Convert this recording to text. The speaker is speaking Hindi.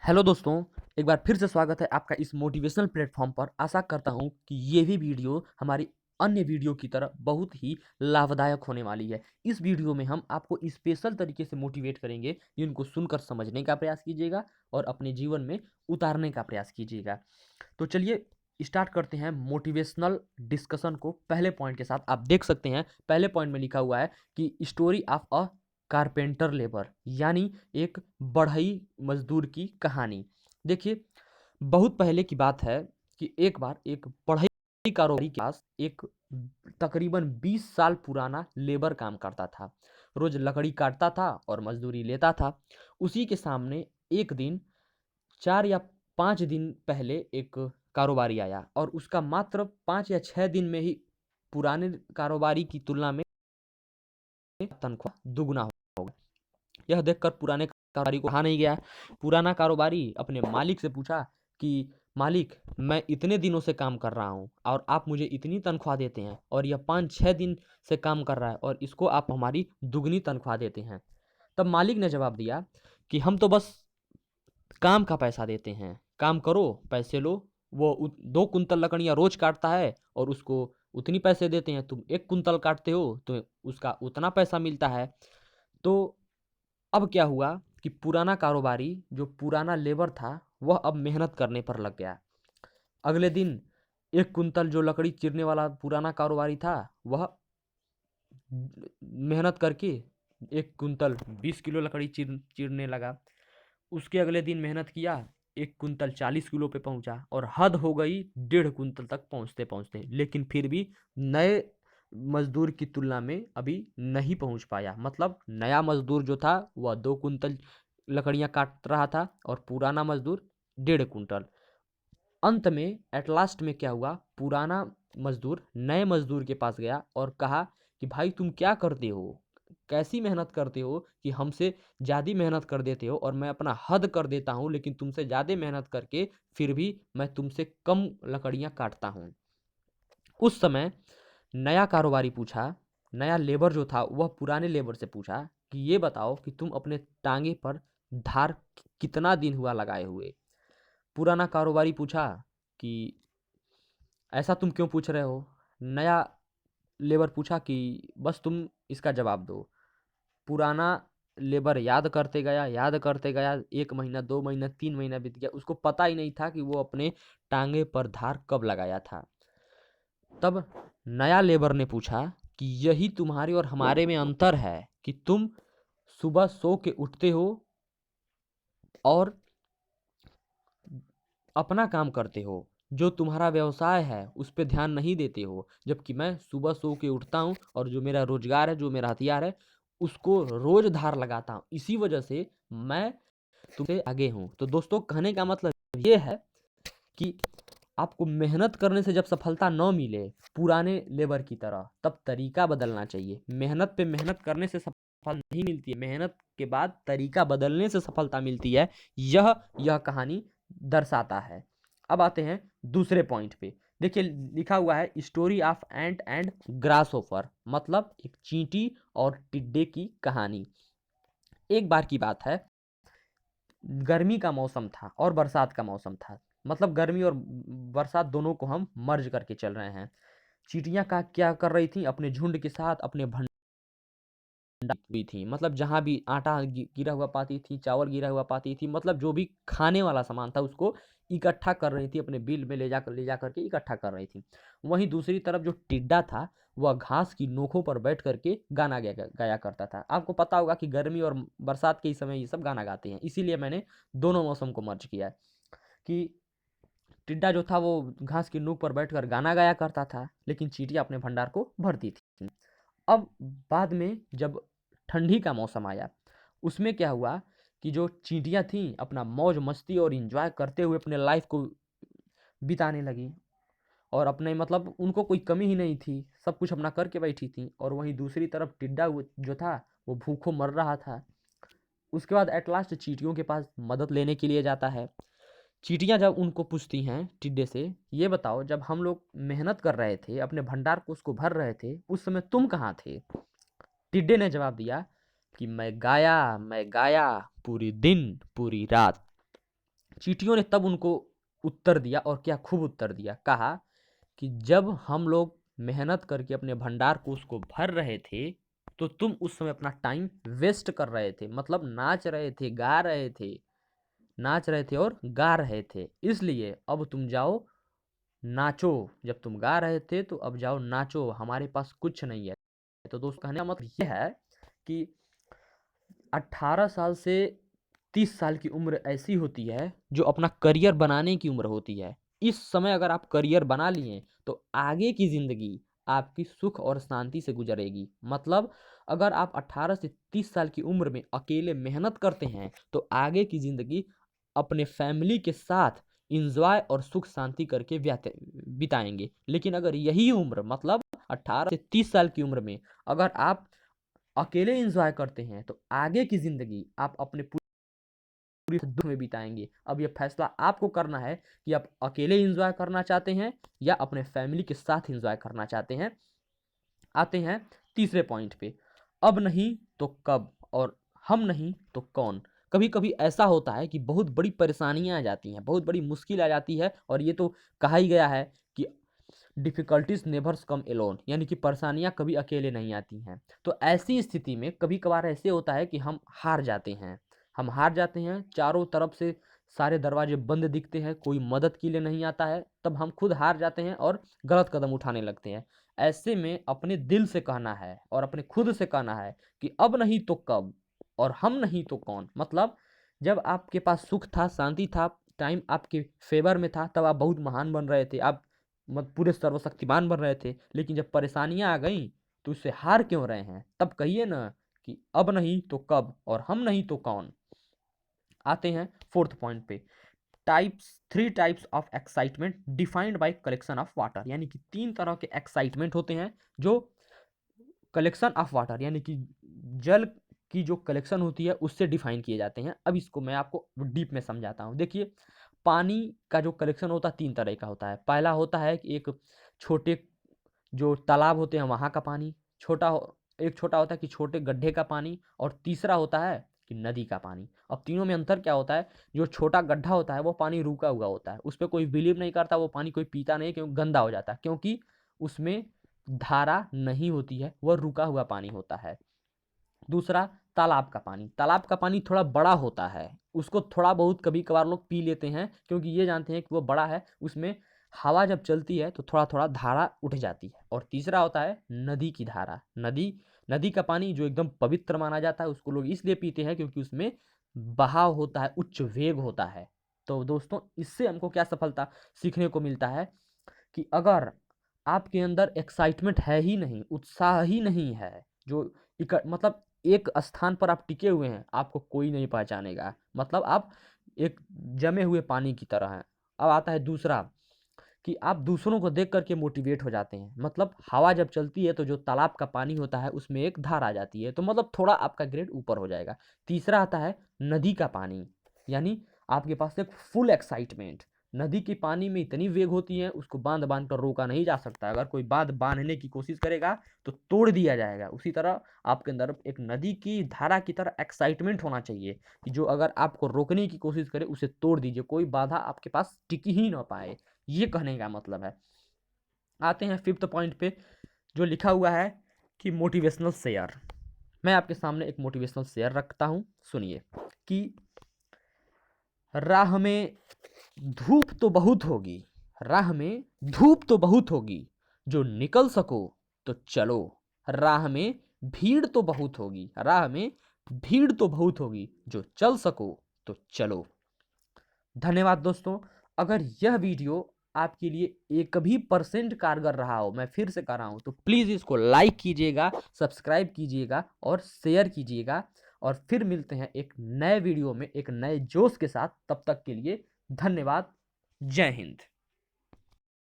हेलो दोस्तों, एक बार फिर से स्वागत है आपका इस मोटिवेशनल प्लेटफॉर्म पर। आशा करता हूँ कि ये भी वीडियो हमारी अन्य वीडियो की तरह बहुत ही लाभदायक होने वाली है। इस वीडियो में हम आपको स्पेशल तरीके से मोटिवेट करेंगे, जिनको सुनकर समझने का प्रयास कीजिएगा और अपने जीवन में उतारने का प्रयास कीजिएगा। तो चलिए स्टार्ट करते हैं मोटिवेशनल डिस्कशन को। पहले पॉइंट के साथ आप देख सकते हैं, पहले पॉइंट में लिखा हुआ है कि story of a carpenter labour, यानी एक बढ़ई मजदूर की कहानी। देखिए, बहुत पहले की बात है कि एक बार एक बढ़ई कारोबारी के पास एक तकरीबन 20 साल पुराना लेबर काम करता था। रोज लकड़ी काटता था और मजदूरी लेता था। उसी के सामने एक दिन 4 या 5 दिन पहले एक कारोबारी आया और उसका मात्र 5 या 6 दिन में ही पुराने कारोबारी की तुलना में तनख्वाह दुगना हो गया। यह देखकर पुराने कारोबारी को रहा नहीं गया। पुराना कारोबारी अपने मालिक से पूछा कि मालिक, मैं इतने दिनों से काम कर रहा हूँ और आप मुझे इतनी तनख्वाह देते हैं, और यह 5-6 दिन से काम कर रहा है और इसको आप हमारी दुगनी तनख्वाह देते हैं। तब मालिक ने जवाब दिया कि हम तो बस काम का पैसा देते हैं, काम करो पैसे लो। वो 2 कुंतल लकड़ियाँ रोज काटता है और उसको उतनी पैसे देते हैं। तुम 1 कुंतल काटते हो तो उसका उतना पैसा मिलता है। तो अब क्या हुआ कि पुराना कारोबारी, जो पुराना लेबर था, वह अब मेहनत करने पर लग गया। अगले दिन 1 कुंतल जो लकड़ी चीरने वाला पुराना कारोबारी था, वह मेहनत करके 1 कुंतल 20 किलो लकड़ी चीरने लगा। उसके अगले दिन मेहनत किया, 1 कुंतल 40 किलो पे पहुंचा और हद हो गई 1.5 कुंतल तक पहुंचते पहुंचते, लेकिन फिर भी नए मजदूर की तुलना में अभी नहीं पहुंच पाया। मतलब नया मजदूर जो था वह 2 कुंतल लकड़ियां काट रहा था और पुराना मजदूर 1.5 कुंतल। अंत में एट लास्ट में क्या हुआ, पुराना मजदूर नए मजदूर के पास गया और कहा कि भाई, तुम क्या करते हो, कैसी मेहनत करते हो कि हमसे ज़्यादा मेहनत कर देते हो और मैं अपना हद कर देता हूँ, लेकिन तुमसे ज़्यादा मेहनत करके फिर भी मैं तुमसे कम लकड़ियाँ काटता हूँ। उस समय नया कारोबारी पूछा, नया लेबर जो था वह पुराने लेबर से पूछा कि ये बताओ कि तुम अपने टांगे पर धार कितना दिन हुआ लगाए हुए। पुराना कारोबारी पूछा कि ऐसा तुम क्यों पूछ रहे हो। नया लेबर पूछा कि बस तुम इसका जवाब दो। पुराना लेबर याद करते गया, 1 महीना, 2 महीना, 3 महीना बीत गया, उसको पता ही नहीं था कि वो अपने टांगे पर धार कब लगाया था। तब नया लेबर ने पूछा कि यही तुम्हारे और हमारे में अंतर है कि तुम सुबह सो के उठते हो और अपना काम करते हो, जो तुम्हारा व्यवसाय है उस पे ध्यान नहीं देते हो, जबकि मैं सुबह सो के उठता हूँ और जो मेरा रोजगार है, जो मेरा हथियार है, उसको रोज धार लगाता हूँ। इसी वजह से मैं तुमसे आगे हूँ। तो दोस्तों, कहने का मतलब ये है कि आपको मेहनत करने से जब सफलता न मिले पुराने लेबर की तरह, तब तरीका बदलना चाहिए। मेहनत पे मेहनत करने से सफलता नहीं मिलती है, मेहनत के बाद तरीका बदलने से सफलता मिलती है। यह कहानी दर्शाता है। अब आते हैं दूसरे पॉइंट पे। देखिए, लिखा हुआ है story of ant and grass offer, मतलब एक चींटी और टिड्डे की कहानी। एक बार की बात है, गर्मी का मौसम था और बरसात का मौसम था। मतलब गर्मी और बरसात दोनों को हम मर्ज करके चल रहे हैं। चींटियां का क्या कर रही थी, अपने झुंड के साथ अपने भंडार हुई थी। मतलब जहां भी आटा गिरा हुआ पाती थी, चावल गिरा हुआ पाती थी, मतलब जो भी खाने वाला सामान था उसको इकट्ठा कर रही थी, अपने बिल में ले जा करके इकट्ठा कर रही थी। वहीं दूसरी तरफ जो टिड्डा था, वह घास की नोकों पर बैठ करके गाना गाया करता था। आपको पता होगा कि गर्मी और बरसात के समय ये सब गाना गाते हैं, इसीलिए मैंने दोनों मौसम को मर्ज किया है कि टिड्डा जो था वो घास की नोक पर बैठकर गाना गाया करता था, लेकिन चींटियां अपने भंडार को भरती थी। अब बाद में जब ठंडी का मौसम आया, उसमें क्या हुआ कि जो चींटियां थीं अपना मौज मस्ती और इंजॉय करते हुए अपने लाइफ को बिताने लगी, और अपने मतलब उनको कोई कमी ही नहीं थी, सब कुछ अपना करके बैठी थी। और वहीं दूसरी तरफ टिड्डा जो था वो भूखों मर रहा था। उसके बाद एट लास्ट चींटियों के पास मदद लेने के लिए जाता है। चींटियां जब उनको पूछती हैं टिड्डे से, ये बताओ, जब हम लोग मेहनत कर रहे थे, अपने भंडार को उसको भर रहे थे, उस समय तुम कहाँ थे। टिड्डे ने जवाब दिया कि मैं गाया पूरी दिन पूरी रात। चींटियों ने तब उनको उत्तर दिया, और क्या खूब उत्तर दिया। कहा कि जब हम लोग मेहनत करके अपने भंडार को उसको भर रहे थे, तो तुम उस समय अपना टाइम वेस्ट कर रहे थे, मतलब नाच रहे थे, गा रहे थे, नाच रहे थे और गा रहे थे। इसलिए अब तुम जाओ नाचो। जब तुम गा रहे थे तो अब जाओ नाचो, हमारे पास कुछ नहीं है। तो दोस्त, कहने का मतलब यह है कि 18 साल से 30 साल की उम्र ऐसी होती है जो अपना करियर बनाने की उम्र होती है। इस समय अगर आप करियर बना लिए तो आगे की ज़िंदगी आपकी सुख और शांति से गुजरेगी। मतलब अगर आप 18 से 30 साल की उम्र में अकेले मेहनत करते हैं तो आगे की ज़िंदगी अपने फैमिली के साथ इंजॉय और सुख शांति करके बिताएंगे। लेकिन अगर यही उम्र, मतलब 18 से 30 साल की उम्र में अगर आप अकेले इंजॉय करते हैं तो आगे की ज़िंदगी आप अपने पूरी दुख में बिताएंगे। अब यह फैसला आपको करना है कि आप अकेले इंजॉय करना चाहते हैं या अपने फैमिली के साथ इंजॉय करना चाहते हैं। आते हैं तीसरे पॉइंट पे, अब नहीं तो कब और हम नहीं तो कौन। कभी कभी ऐसा होता है कि बहुत बड़ी परेशानियां आ जाती हैं, बहुत बड़ी मुश्किल आ जाती है, और ये तो कहा ही गया है कि डिफ़िकल्टीज नेवर्स कम एलोन, यानी कि परेशानियां कभी अकेले नहीं आती हैं। तो ऐसी स्थिति में कभी कभार ऐसे होता है कि हम हार जाते हैं। हम हार जाते हैं, चारों तरफ से सारे दरवाजे बंद दिखते हैं, कोई मदद के लिए नहीं आता है, तब हम खुद हार जाते हैं और गलत कदम उठाने लगते हैं। ऐसे में अपने दिल से कहना है और अपने खुद से कहना है कि अब नहीं तो कब और हम नहीं तो कौन। मतलब जब आपके पास सुख था, शांति था, टाइम आपके फेवर में था, तब आप बहुत महान बन रहे थे, आप पूरे सर्वशक्तिमान बन रहे थे। लेकिन जब परेशानियां आ गई तो उससे हार क्यों रहे हैं? तब कहिए ना कि अब नहीं तो कब और हम नहीं तो कौन। आते हैं फोर्थ पॉइंट पे, three types of excitement defined by collection of water. यानी कि 3 तरह के एक्साइटमेंट होते हैं जो कलेक्शन ऑफ वाटर, यानी कि जल की जो कलेक्शन होती है उससे डिफाइन किए जाते हैं। अब इसको मैं आपको डीप में समझाता हूँ। देखिए, पानी का जो कलेक्शन होता है 3 तरह का होता है। पहला होता है कि एक छोटे जो तालाब होते हैं वहाँ का पानी, एक छोटा होता है कि छोटे गड्ढे का पानी, और तीसरा होता है कि नदी का पानी। अब तीनों में अंतर क्या होता है? जो छोटा गड्ढा होता है वो पानी रुका हुआ होता है, उस पर कोई बिलीव नहीं करता, वो पानी कोई पीता नहीं, क्योंकि गंदा हो जाता है, क्योंकि उसमें धारा नहीं होती है, वह रुका हुआ पानी होता है। दूसरा, तालाब का पानी। तालाब का पानी थोड़ा बड़ा होता है, उसको थोड़ा बहुत कभी कभार लोग पी लेते हैं, क्योंकि ये जानते हैं कि वो बड़ा है, उसमें हवा जब चलती है तो थोड़ा थोड़ा धारा उठ जाती है। और तीसरा होता है नदी की धारा। नदी का पानी जो एकदम पवित्र माना जाता है, उसको लोग इसलिए पीते हैं क्योंकि उसमें बहाव होता है, उच्च वेग होता है। तो दोस्तों, इससे हमको क्या सफलता सीखने को मिलता है कि अगर आपके अंदर एक्साइटमेंट है ही नहीं, उत्साह ही नहीं है, जो मतलब एक स्थान पर आप टिके हुए हैं, आपको कोई नहीं पहचानेगा, मतलब आप एक जमे हुए पानी की तरह हैं। अब आता है दूसरा, कि आप दूसरों को देख करके मोटिवेट हो जाते हैं। मतलब हवा जब चलती है तो जो तालाब का पानी होता है उसमें एक धार आ जाती है, तो मतलब थोड़ा आपका ग्रेड ऊपर हो जाएगा। तीसरा आता है नदी का पानी, यानी आपके पास एक फुल एक्साइटमेंट। नदी के पानी में इतनी वेग होती है, उसको बांध बांध कर रोका नहीं जा सकता। अगर कोई बांध बांधने की कोशिश करेगा तो तोड़ दिया जाएगा। उसी तरह आपके अंदर एक नदी की धारा की तरह एक्साइटमेंट होना चाहिए कि जो अगर आपको रोकने की कोशिश करे उसे तोड़ दीजिए, कोई बाधा आपके पास टिक ही ना पाए। ये कहने का मतलब है। आते हैं फिफ्थ पॉइंट पे, जो लिखा हुआ है कि मोटिवेशनल शेयर। मैं आपके सामने एक मोटिवेशनल शेयर रखता हूं, सुनिए। कि राह में धूप तो बहुत होगी, राह में धूप तो बहुत होगी, जो निकल सको तो चलो। राह में भीड़ तो बहुत होगी, राह में भीड़ तो बहुत होगी, जो चल सको तो चलो। धन्यवाद दोस्तों। अगर यह वीडियो आपके लिए एक भी % कारगर रहा हो, मैं फिर से कर रहा हूं, तो प्लीज़ इसको लाइक कीजिएगा, सब्सक्राइब कीजिएगा और शेयर कीजिएगा। और फिर मिलते हैं एक नए वीडियो में एक नए जोश के साथ। तब तक के लिए धन्यवाद। जय हिंद।